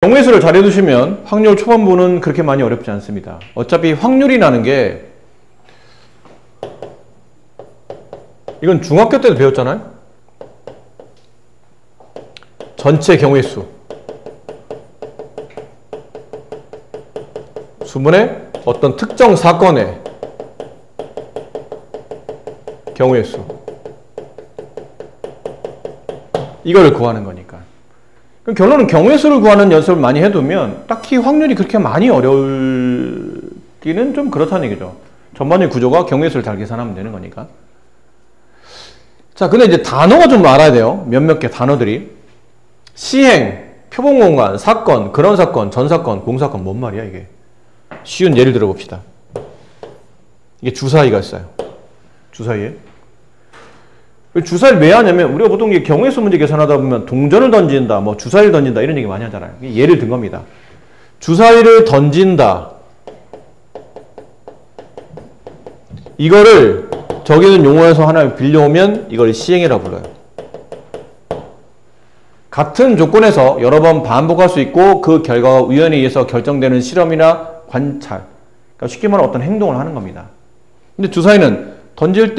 경우의 수를 잘 해두시면 확률 초반부는 그렇게 많이 어렵지 않습니다. 어차피 확률이라는 게 이건 중학교 때도 배웠잖아요. 전체 경우의 수. 수문의 어떤 특정 사건의 경우의 수. 이거를 구하는 거니까. 그럼 결론은 경우의 수를 구하는 연습을 많이 해두면 딱히 확률이 그렇게 많이 어려울기는 좀 그렇다는 얘기죠. 전반적인 구조가 경우의 수를 잘 계산하면 되는 거니까. 자, 근데 이제 단어가 좀 알아야 돼요. 몇몇 개 단어들이. 시행, 표본공간, 사건, 그런 사건, 전사건, 공사건. 뭔 말이야 이게. 쉬운 예를 들어봅시다. 이게 주사위가 있어요. 주사위에. 주사위를 왜 하냐면 우리가 보통 경우의 수 문제 계산하다 보면 동전을 던진다, 뭐 주사위를 던진다 이런 얘기 많이 하잖아요. 예를 든 겁니다. 주사위를 던진다. 이거를 저기는 용어에서 하나 빌려오면 이걸 시행이라고 불러요. 같은 조건에서 여러 번 반복할 수 있고 그 결과가 우연에 의해서 결정되는 실험이나 관찰. 그러니까 쉽게 말하면 어떤 행동을 하는 겁니다. 근데 주사위는 던질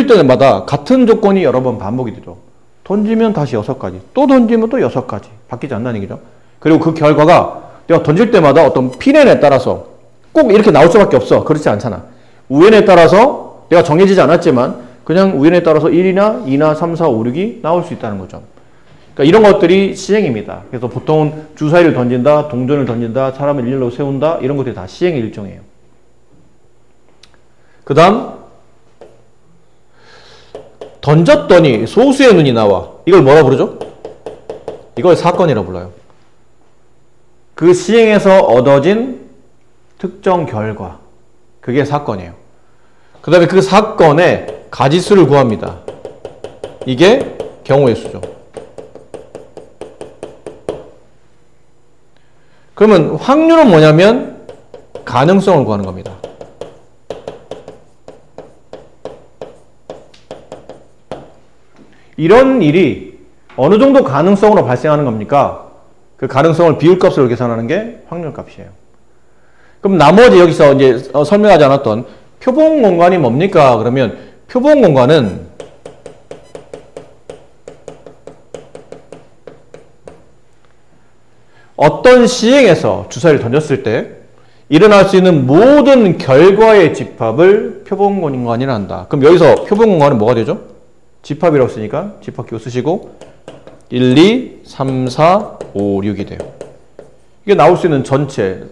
때마다 같은 조건이 여러 번 반복이 되죠. 던지면 다시 6가지, 또 던지면 또 6가지. 바뀌지 않는다는 얘기죠. 그리고 그 결과가 내가 던질 때마다 어떤 필연에 따라서 꼭 이렇게 나올 수밖에 없어. 그렇지 않잖아. 우연에 따라서 내가 정해지지 않았지만 그냥 우연에 따라서 1이나 2나 3, 4, 5, 6이 나올 수 있다는 거죠. 그러니까 이런 것들이 시행입니다. 그래서 보통 주사위를 던진다, 동전을 던진다, 사람을 일렬로 세운다 이런 것들이 다 시행의 일종이에요. 그 다음 던졌더니 소수의 눈이 나와. 이걸 뭐라 부르죠? 이걸 사건이라고 불러요. 그 시행에서 얻어진 특정 결과. 그게 사건이에요. 그 다음에 그 사건의 가지수를 구합니다. 이게 경우의 수죠. 그러면 확률은 뭐냐면 가능성을 구하는 겁니다. 이런 일이 어느 정도 가능성으로 발생하는 겁니까? 그 가능성을 비율값으로 계산하는 게 확률값이에요. 그럼 나머지 여기서 이제 설명하지 않았던 표본공간이 뭡니까? 그러면 표본공간은 어떤 시행에서 주사위를 던졌을 때 일어날 수 있는 모든 결과의 집합을 표본공간이라 한다. 그럼 여기서 표본공간은 뭐가 되죠? 집합이라고 쓰니까 집합기호 쓰시고 1, 2, 3, 4, 5, 6이 돼요. 이게 나올 수 있는 전체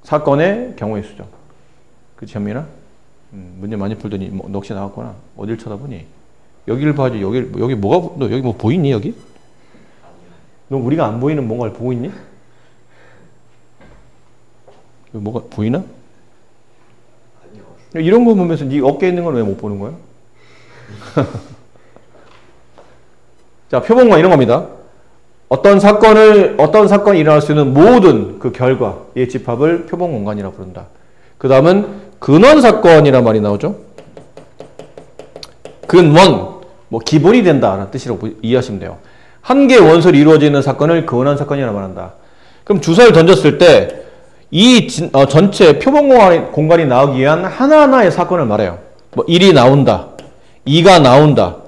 사건의 경우의 수죠. 그치 현민아? 문제 많이 풀더니 뭐 넋이 나왔구나. 어딜 쳐다보니? 여기를 봐야지. 여기 뭐가 너 여기 뭐 보이니 여기? 너 우리가 안 보이는 뭔가를 보고 있니? 여기 뭐가 보이나? 이런 거 보면서 네 어깨에 있는 건 왜 못 보는 거야? 자, 표본공간 이런 겁니다. 어떤 사건이 일어날 수 있는 모든 그 결과의 집합을 표본공간이라고 부른다. 그 다음은 근원사건이란 말이 나오죠. 근원, 뭐 기본이 된다라는 뜻이라고 이해하시면 돼요. 한 개의 원소로 이루어지는 사건을 근원사건이라고 말한다. 그럼 주사위를 던졌을 때 이 전체 표본공간이 나오기 위한 하나하나의 사건을 말해요. 뭐 1이 나온다, 2가 나온다,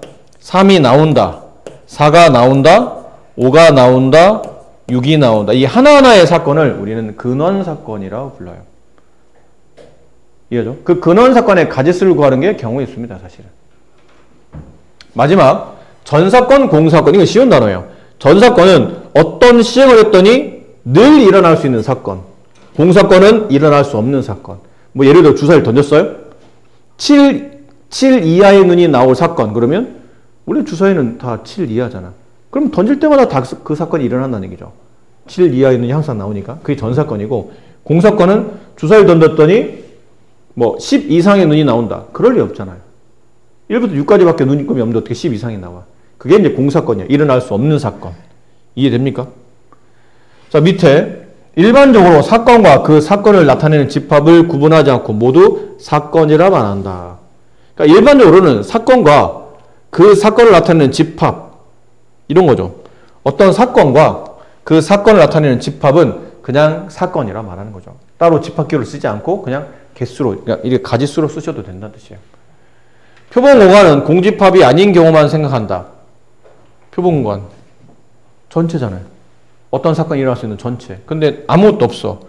3이 나온다, 4가 나온다, 5가 나온다, 6이 나온다. 이 하나하나의 사건을 우리는 근원사건이라고 불러요. 이해죠? 그 근원사건의 가지수를 구하는 게 경우의 수입니다, 사실은. 마지막, 전사건, 공사건. 이건 쉬운 단어예요. 전사건은 어떤 시행을 했더니 늘 일어날 수 있는 사건. 공사건은 일어날 수 없는 사건. 뭐 예를 들어 주사위를 던졌어요? 7 이하의 눈이 나올 사건. 그러면 원래 주사위는 다 7 이하잖아. 그럼 던질 때마다 다 그 사건이 일어난다는 얘기죠. 7 이하의 눈이 항상 나오니까. 그게 전사건이고, 공사건은 주사위를 던졌더니 뭐 10 이상의 눈이 나온다. 그럴 리 없잖아요. 1부터 6까지밖에 눈이 꿈이 없는데 어떻게 10 이상이 나와. 그게 이제 공사건이야. 일어날 수 없는 사건. 이해됩니까? 자, 밑에 일반적으로 사건과 그 사건을 나타내는 집합을 구분하지 않고 모두 사건이라 말한다. 그러니까 일반적으로는 사건과 그 사건을 나타내는 집합 이런 거죠. 어떤 사건과 그 사건을 나타내는 집합은 그냥 사건이라 말하는 거죠. 따로 집합기호를 쓰지 않고 그냥 개수로, 그러니까 이렇게 가지수로 쓰셔도 된다는 뜻이에요. 표본공간은 공집합이 아닌 경우만 생각한다. 표본공간 전체잖아요. 어떤 사건이 일어날 수 있는 전체. 근데 아무것도 없어.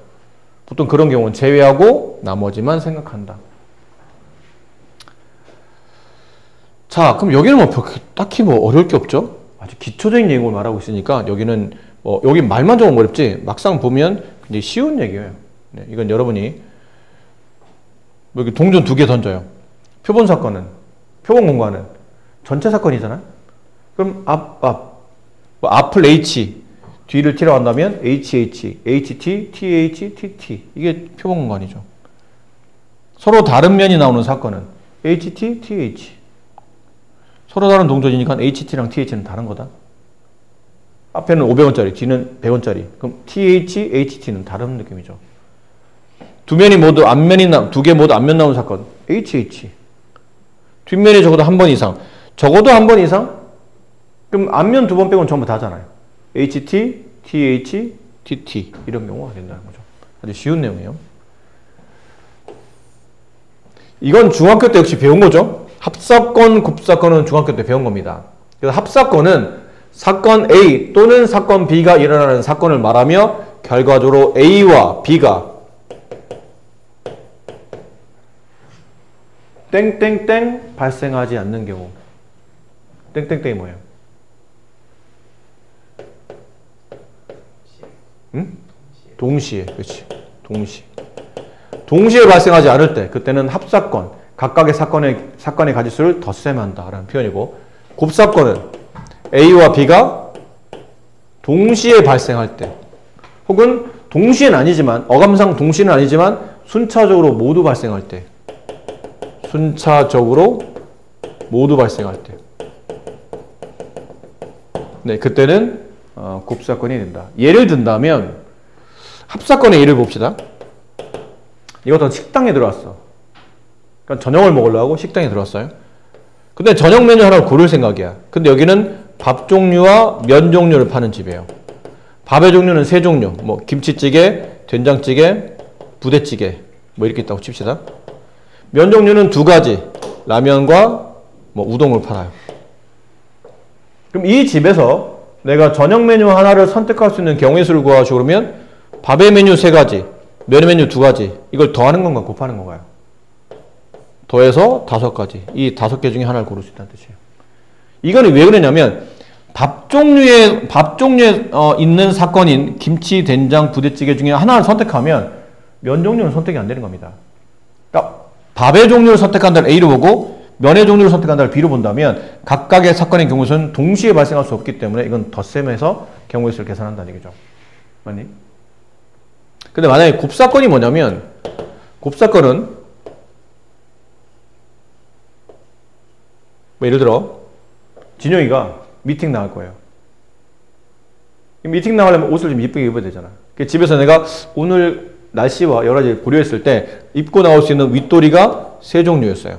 보통 그런 경우는 제외하고 나머지만 생각한다. 자, 그럼 여기는 뭐 딱히 뭐 어려울 게 없죠? 아주 기초적인 내용을 말하고 있으니까 여기는 여기 말만 좀 어렵지 막상 보면 굉장히 쉬운 얘기예요. 네, 이건 여러분이 여기 동전 2개 던져요. 표본 사건은, 표본 공간은 전체 사건이잖아요. 그럼 앞을 H, 뒤를 T라고 한다면 HH, HT, TH, TT. 이게 표본 공간이죠. 서로 다른 면이 나오는 사건은 HT, TH. 서로 다른 동전이니까 HT랑 TH는 다른 거다. 앞에는 500원짜리, 뒤는 100원짜리. 그럼 TH, HT는 다른 느낌이죠. 두 개 모두 앞면 나오는 사건 HH. 뒷면이 적어도 한 번 이상. 적어도 한 번 이상? 그럼 앞면 2번 빼고는 전부 다잖아요. HT, TH, TT. 이런 경우가 된다는 거죠. 아주 쉬운 내용이에요. 이건 중학교 때 역시 배운 거죠. 합사건, 곱사건은 중학교 때 배운 겁니다. 그래서 합사건은 사건 A 또는 사건 B가 일어나는 사건을 말하며 결과적으로 A와 B가 땡땡땡 발생하지 않는 경우. 땡땡땡이 뭐예요? 응? 동시에. 그렇지. 동시에 발생하지 않을 때 그때는 합사건, 각각의 사건의 가지수를 덧셈한다 라는 표현이고, 곱사건은 A와 B가 동시에 발생할 때, 혹은 동시에는 아니지만, 어감상 동시에는 아니지만 순차적으로 모두 발생할 때, 네, 그때는 곱사건이 된다. 예를 든다면 합사건의 예를 봅시다. 이것도 식당에 들어왔어. 그러니까 저녁을 먹으려고 식당에 들어왔어요. 근데 저녁 메뉴 하나를 고를 생각이야. 근데 여기는 밥 종류와 면 종류를 파는 집이에요. 밥의 종류는 3종류. 뭐 김치찌개, 된장찌개, 부대찌개 뭐 이렇게 있다고 칩시다. 면 종류는 2가지. 라면과 뭐 우동을 팔아요. 그럼 이 집에서 내가 저녁 메뉴 하나를 선택할 수 있는 경우의 수를 구하시오 그러면 밥의 메뉴 3가지, 면의 메뉴 2가지. 이걸 더하는 건가 곱하는 건가요? 더해서 5가지. 이 5개 중에 하나를 고를 수 있다는 뜻이에요. 이거는 왜 그러냐면 밥 종류에 있는 사건인 김치, 된장, 부대찌개 중에 하나를 선택하면 면 종류는 선택이 안 되는 겁니다. 그러니까 밥의 종류를 선택한다를 A로 보고 면의 종류를 선택한다를 B로 본다면 각각의 사건의 경우에는 동시에 발생할 수 없기 때문에 이건 덧셈해서 경우의 수를 계산한다는 얘기죠. 맞니? 근데 만약에 곱사건이 뭐냐면, 곱사건은 뭐 예를 들어 진영이가 미팅 나갈 거예요. 미팅 나가려면 옷을 좀 이쁘게 입어야 되잖아. 집에서 내가 오늘 날씨와 여러 가지 고려했을 때 입고 나올 수 있는 윗도리가 3종류였어요.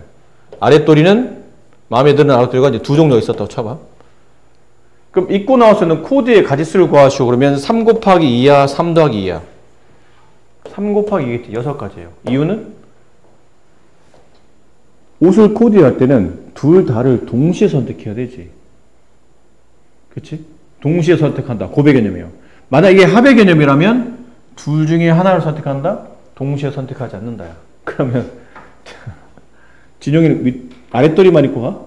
아랫도리는 마음에 드는 아랫도리가 이제 2종류가 있었다고 쳐봐. 그럼 입고 나올 수 있는 코드의 가지수를 구하시오 그러면 3 곱하기 2야, 3 더하기 2야. 3 곱하기 2겠지. 6가지예요. 이유는 옷을 코디할 때는 둘 다를 동시에 선택해야 되지. 그치? 동시에 선택한다. 고백 개념이에요. 만약 이게 합의 개념이라면 둘 중에 하나를 선택한다? 동시에 선택하지 않는다야. 그러면 진영이는 아랫도리만 입고 가?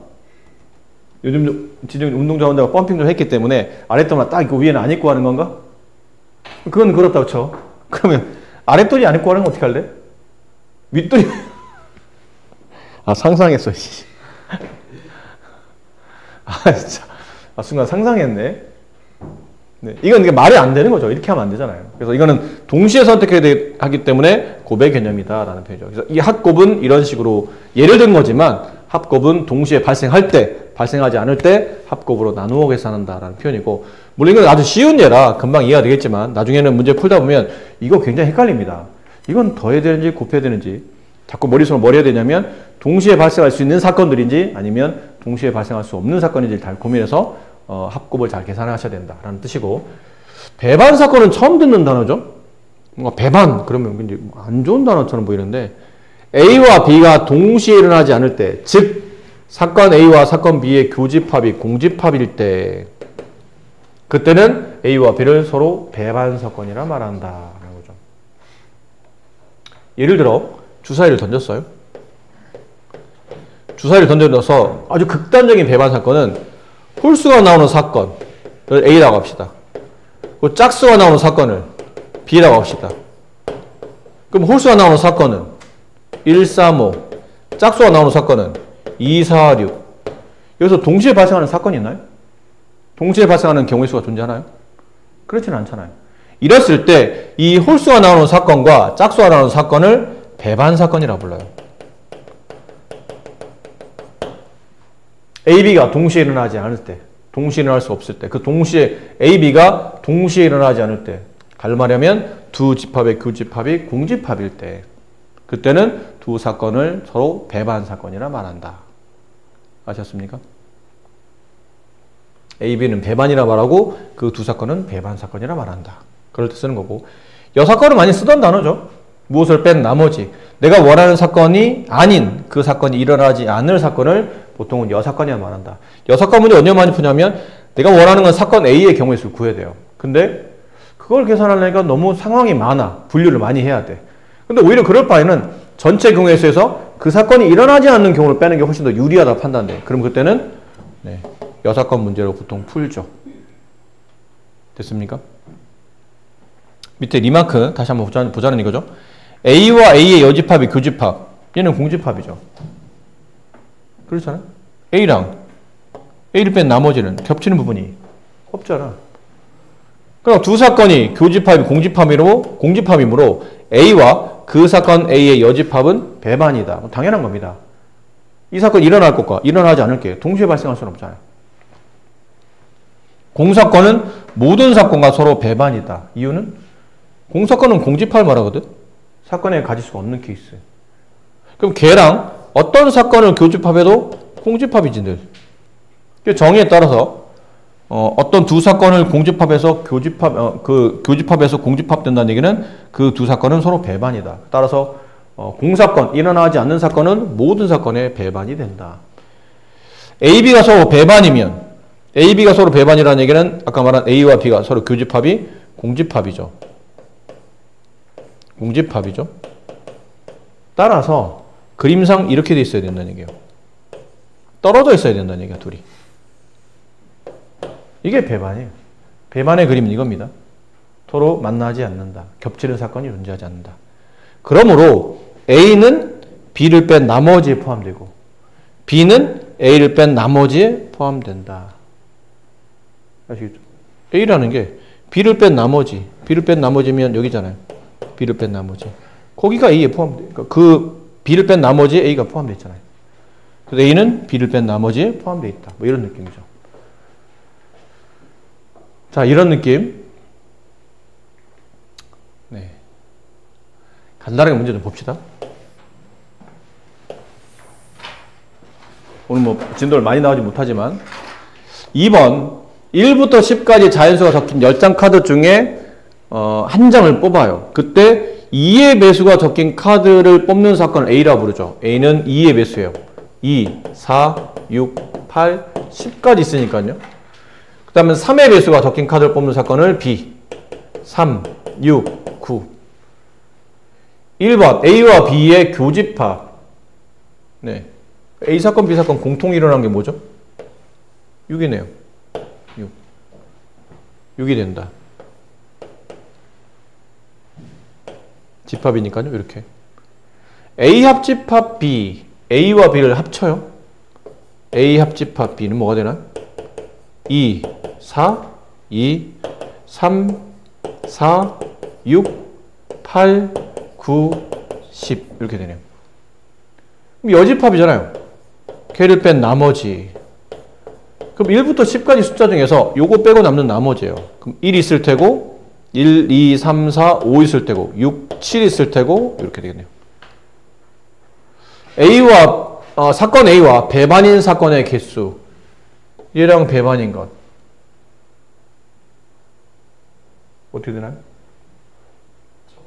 요즘 진영이 운동 좋아한다고 펌핑 좀 했기 때문에 아랫도리만 딱 입고 위에는 안 입고 하는 건가? 그건 그렇다고 쳐. 그러면 아랫도리 안 입고 하는 건 어떻게 할래? 윗도리. 상상했어. 진짜. 순간 상상했네. 네. 이건 말이 안 되는 거죠. 이렇게 하면 안 되잖아요. 그래서 이거는 동시에 선택해야 하기 때문에 곱의 개념이다라는 표현이죠. 그래서 이 합곱은 이런 식으로 예를 든 거지만 합곱은 동시에 발생할 때, 발생하지 않을 때 합곱으로 나누어 계산한다라는 표현이고, 물론 이건 아주 쉬운 예라 금방 이해가 되겠지만 나중에는 문제 풀다 보면 이거 굉장히 헷갈립니다. 이건 더해야 되는지 곱해야 되는지 자꾸 머릿속으로 뭘 해야 되냐면 동시에 발생할 수 있는 사건들인지 아니면 동시에 발생할 수 없는 사건인지 잘 고민해서 합곱을 잘 계산하셔야 된다라는 뜻이고, 배반 사건은 처음 듣는 단어죠. 뭔가 배반 그러면 이제 안 좋은 단어처럼 보이는데 A와 B가 동시에 일어나지 않을 때, 즉 사건 A와 사건 B의 교집합이 공집합일 때, 그때는 A와 B를 서로 배반 사건이라 말한다. 라는 거죠. 예를 들어 주사위를 던졌어요. 주사위를 던져서 아주 극단적인 배반 사건은 홀수가 나오는 사건을 A라고 합시다. 그 짝수가 나오는 사건을 B라고 합시다. 그럼 홀수가 나오는 사건은 1, 3, 5, 짝수가 나오는 사건은 2, 4, 6. 여기서 동시에 발생하는 사건이 있나요? 동시에 발생하는 경우의 수가 존재하나요? 그렇지는 않잖아요. 이랬을 때 이 홀수가 나오는 사건과 짝수가 나오는 사건을 배반 사건이라고 불러요. A, B가 동시에 일어나지 않을 때, 동시에 일어날 수 없을 때, 그 동시에 A, B가 동시에 일어나지 않을 때, 가르마려면 두 집합의 교집합이 공집합일 때, 그때는 두 사건을 서로 배반 사건이라 말한다. 아셨습니까? A, B는 배반이라 말하고 그 두 사건은 배반 사건이라 말한다. 그럴 때 쓰는 거고, 여사건은 많이 쓰던 단어죠. 무엇을 뺀 나머지, 내가 원하는 사건이 아닌 그 사건이 일어나지 않을 사건을 보통은 여사건이라 말한다. 여사건 문제 언제 많이 푸냐면 내가 원하는 건 사건 A의 경우의 수를 구해야 돼요. 근데 그걸 계산하려니까 너무 상황이 많아. 분류를 많이 해야 돼. 근데 오히려 그럴 바에는 전체 경우의 수에서 그 사건이 일어나지 않는 경우를 빼는 게 훨씬 더 유리하다 판단돼. 그럼 그때는 여사건 문제로 보통 풀죠. 됐습니까? 밑에 리마크 다시 한번 보자는 이거죠. A와 A의 여집합이 교집합. 얘는 공집합이죠. 그렇잖아요. A랑 A를 뺀 나머지는 겹치는 부분이 없잖아. 그럼 두 사건이 교집합이 공집합이므로 A와 그 사건 A의 여집합은 배반이다. 당연한 겁니다. 이 사건이 일어날 것과 일어나지 않을 게 동시에 발생할 수는 없잖아요. 공사건은 모든 사건과 서로 배반이다. 이유는 공사건은 공집합을 말하거든. 사건에 가질 수가 없는 케이스. 그럼 걔랑 어떤 사건을 교집합해도 공집합이지 늘. 정의에 따라서 어떤 두 사건을 공집합해서 교집합에서 공집합된다는 얘기는 그 두 사건은 서로 배반이다. 따라서 공사건, 일어나지 않는 사건은 모든 사건의 배반이 된다. A, B가 서로 배반이면 A, B가 서로 배반이라는 얘기는 아까 말한 A와 B가 서로 교집합이 공집합이죠. 공집합이죠. 따라서 그림상 이렇게 돼 있어야 된다는 얘기예요. 떨어져 있어야 된다는 얘기야, 둘이. 이게 배반이에요. 배반의 그림은 이겁니다. 서로 만나지 않는다. 겹치는 사건이 존재하지 않는다. 그러므로 A는 B를 뺀 나머지에 포함되고 B는 A를 뺀 나머지에 포함된다. 아시겠죠? A라는 게 B를 뺀 나머지면 여기잖아요. B를 뺀 나머지. 거기가 A에 포함돼. 그러니까 그 B를 뺀 나머지에 A가 포함되어 있잖아요. 그래서 A는 B를 뺀 나머지에 포함되어 있다. 뭐 이런 느낌이죠. 자, 이런 느낌. 네. 간단하게 문제 좀 봅시다. 오늘 뭐 진도를 많이 나오지 못하지만 2번 1부터 10까지 자연수가 적힌 10장 카드 중에 한 장을 뽑아요. 그때 2의 배수가 적힌 카드를 뽑는 사건을 A라고 부르죠. A는 2의 배수예요. 2, 4, 6, 8, 10까지 있으니까요. 그 다음에 3의 배수가 적힌 카드를 뽑는 사건을 B, 3, 6, 9. 1번 A와 B의 교집합. 네. A 사건, B 사건 공통이 일어난 게 뭐죠? 6이네요. 6. 6이 된다. 집합이니까요. 이렇게. A 합집합 B. A와 B를 합쳐요. A 합집합 B는 뭐가 되나? 2, 4, 2, 3, 4, 6, 8, 9, 10 이렇게 되네요. 그럼 여집합이잖아요. 걔를 뺀 나머지. 그럼 1부터 10까지 숫자 중에서 요거 빼고 남는 나머지예요. 그럼 1 있을 테고 1, 2, 3, 4, 5 있을 테고 6, 7 있을 테고 이렇게 되겠네요. 사건 A와 배반인 사건의 개수. 얘랑 배반인 것. 어떻게 되나요? 저거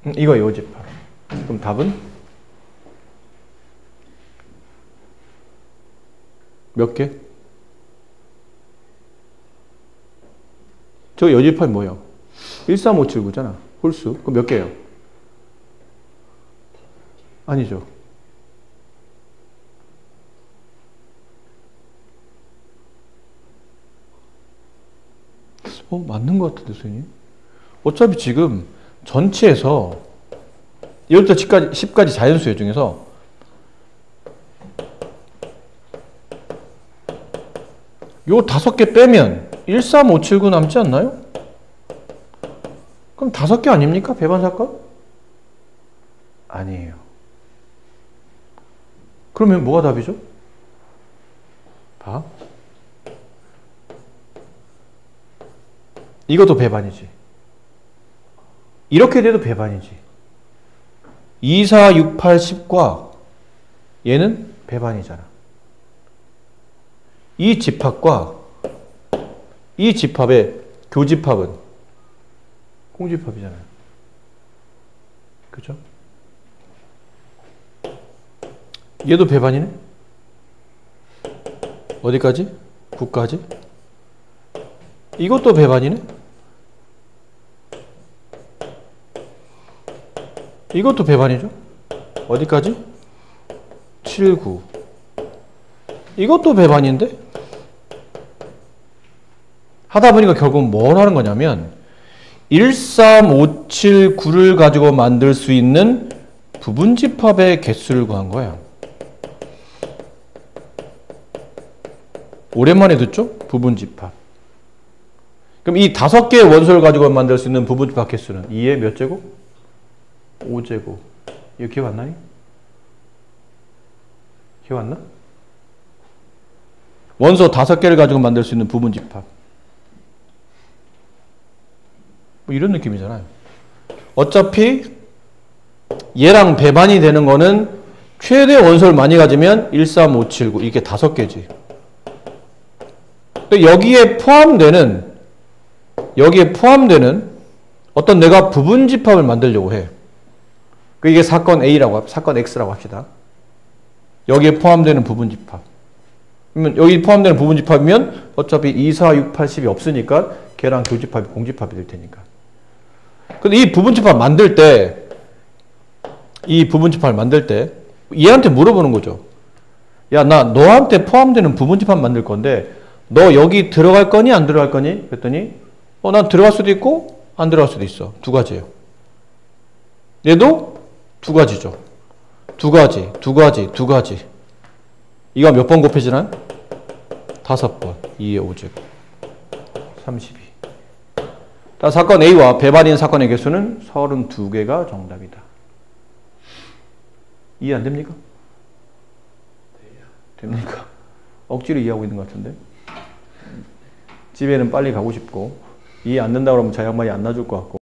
요집합. 이거 요집합. 그럼 답은? 몇 개? 저 요집합이 뭐예요? 13579잖아. 홀수. 그럼 몇 개예요? 아니죠. 맞는 것 같은데, 선생님? 어차피 지금 전체에서 1부터 10까지 자연수의 중에서 요 5개 빼면 13579 남지 않나요? 그럼 5개 아닙니까? 배반 사건? 아니에요. 그러면 뭐가 답이죠? 봐. 이것도 배반이지. 이렇게 돼도 배반이지. 2, 4, 6, 8, 10과 얘는 배반이잖아. 이 집합과 이 집합의 교집합은 공집합이잖아요. 그죠? 얘도 배반이네? 어디까지? 9까지? 이것도 배반이네? 이것도 배반이죠? 어디까지? 7, 9. 이것도 배반인데? 하다 보니까 결국은 뭘 하는 거냐면 1, 3, 5, 7, 9를 가지고 만들 수 있는 부분집합의 개수를 구한 거예요. 오랜만에 듣죠? 부분집합. 그럼 이 5개의 원소를 가지고 만들 수 있는 부분집합 개수는 2의 몇 제곱? 5제곱. 이거 기억 안 나니? 기억 안 나? 원소 5개를 가지고 만들 수 있는 부분집합. 뭐 이런 느낌이잖아요. 어차피 얘랑 배반이 되는 거는 최대 원소를 많이 가지면 1, 3, 5, 7, 9 이게 5개지. 근데 여기에 포함되는 어떤 내가 부분집합을 만들려고 해. 이게 사건 A라고, 사건 X라고 합시다. 여기에 포함되는 부분집합. 그러면 여기 포함되는 부분집합이면 어차피 2, 4, 6, 8, 10이 없으니까 걔랑 교집합이 공집합이 될 테니까. 근데 이 부분집합 만들 때, 얘한테 물어보는 거죠. 야, 나 너한테 포함되는 부분집합 만들 건데, 너 여기 들어갈 거니, 안 들어갈 거니? 그랬더니, 난 들어갈 수도 있고, 안 들어갈 수도 있어. 2가지예요. 얘도 2가지죠. 2가지. 이거 몇 번 곱해지나요? 5번. 2의 5제곱. 32. 사건 A와 배반인 사건의 개수는 32개가 정답이다. 이해 안 됩니까? 됩니까? 억지로 이해하고 있는 것 같은데. 집에는 빨리 가고 싶고 이해 안 된다고 하면 저 양반이 안 놔줄 것 같고